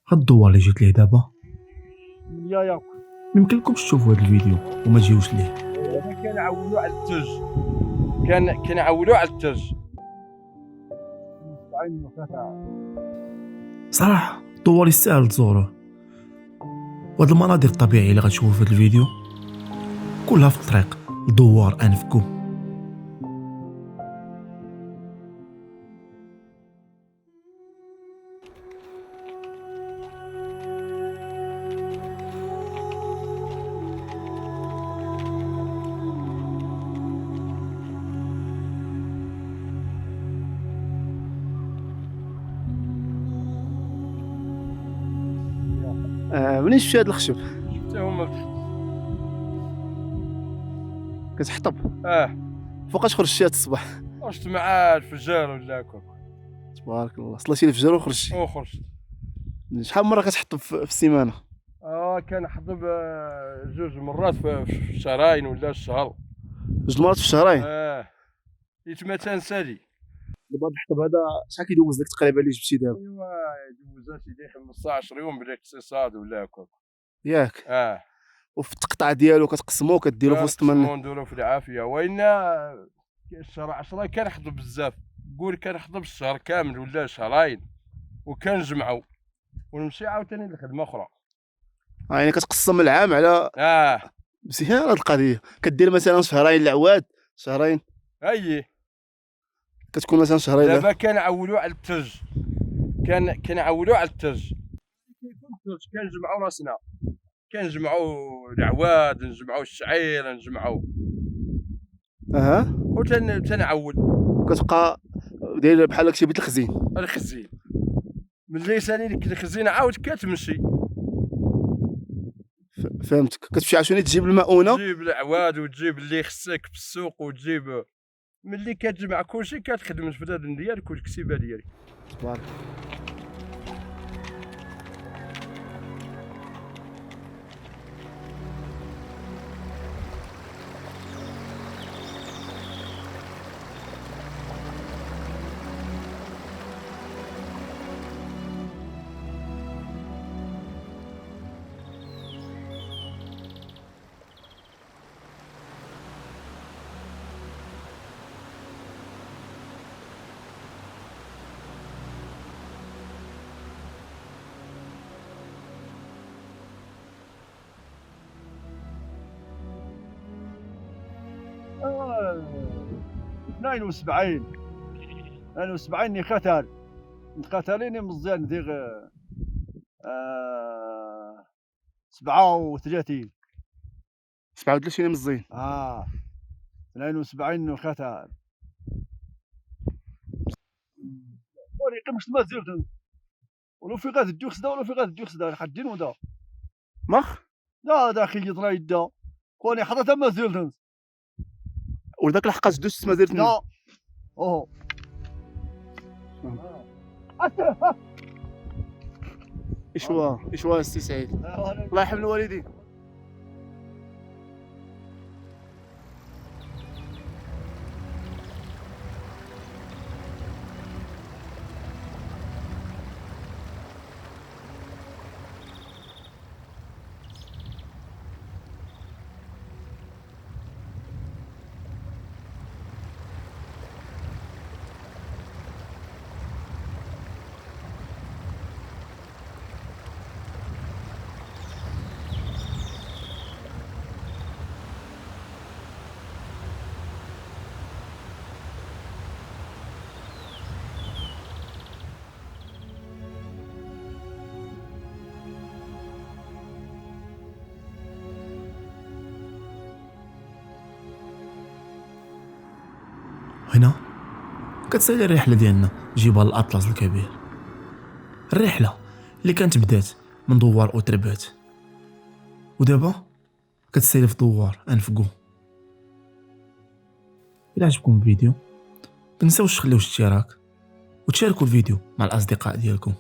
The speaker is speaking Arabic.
هاد الدوار اللي جيت ليه دابا ياك ميمكنلكمش تشوفوا هاد الفيديو وما تجيوش ليه. دابا كنعولوا على الثلج كنعولوا على الثلج عين صراحه الدوار يستاهل تزوروه، وهاد المناظر الطبيعيه اللي غتشوفوا في هاد الفيديو كلها في الطريق لدوار انفكو. منين شفتي هاد الخشب حتى هما كتحطب؟ فوقاش خرجتي هاد الصباح؟ خرجت مع الفجار ولا هكاك تبارك الله، صليتي الفجر وخرجتي. وخرجت. شحال من مره كتحطب في السيمانه؟ كنحضب 2 مرات في الشهرين ولا الشهر. 2 مرات في الشهرين؟ حيت ما تنسالي. دابا الحطب هذا شحال كيدوز لك تقريبا اللي جبتي دابا؟ ايوا دوزات يدي 15 يوم بالاقتصاد ولا هكاك. ياك؟ وفي التقطاع ديالو كتقسمو كديرو في وسط من نديرو في العافيه، وإن الشهر 10 كنحضب بزاف، قول كنحضب الشهر كامل ولا شهرين وكنجمعو ونمشي عاوتاني لخدمه اخرى. يعني كتقسم العام على مزيان هاد القضيه. كدير مثلا شهرين العواد، شهرين كتكون مثلا شهرين. دابا كنعولوا على الثلج، كنعولوا على الثلج. كيكون الثلج كنجمعوا راسنا، كنجمعوا العواد، نجمعوا الشعير، نجمعوا وتنعول. كتبقى داير بحال هكشي بيت الخزين ملي سالي لك الخزين عاود كتمشي. فهمتك. كتمشي عشان تجيب المؤونه، تجيب العواد وتجيب اللي خصك في السوق، وتجيب ملي كتجمع كلشي كتخدم الفدادن ديالك والكسيبه ديالك. تبارك. اثنين وسبعين نقتليني مزيان ندير 37 مزيان. 72 نقتل. وريقي مش ما زرت ولو في غاد الدوخ سدا، ولو في غاد الدوخ سدا حدين ودا مخ لا داخل يضرا يدا كوني حضرتها ما زرت ولذاك الحقاش دوزت ما زرت. لا ايشوا السي سعيد، الله يرحم الوالدين. هنا كتسالي الرحله ديالنا جبال الاطلس الكبير، الرحله اللي كانت بدات من دوار اوتربات ودابا كتسالي في دوار انفكو. الا عجبكم الفيديو متنساوش تخليو اشتراك وتشاركوا الفيديو مع الاصدقاء ديالكم.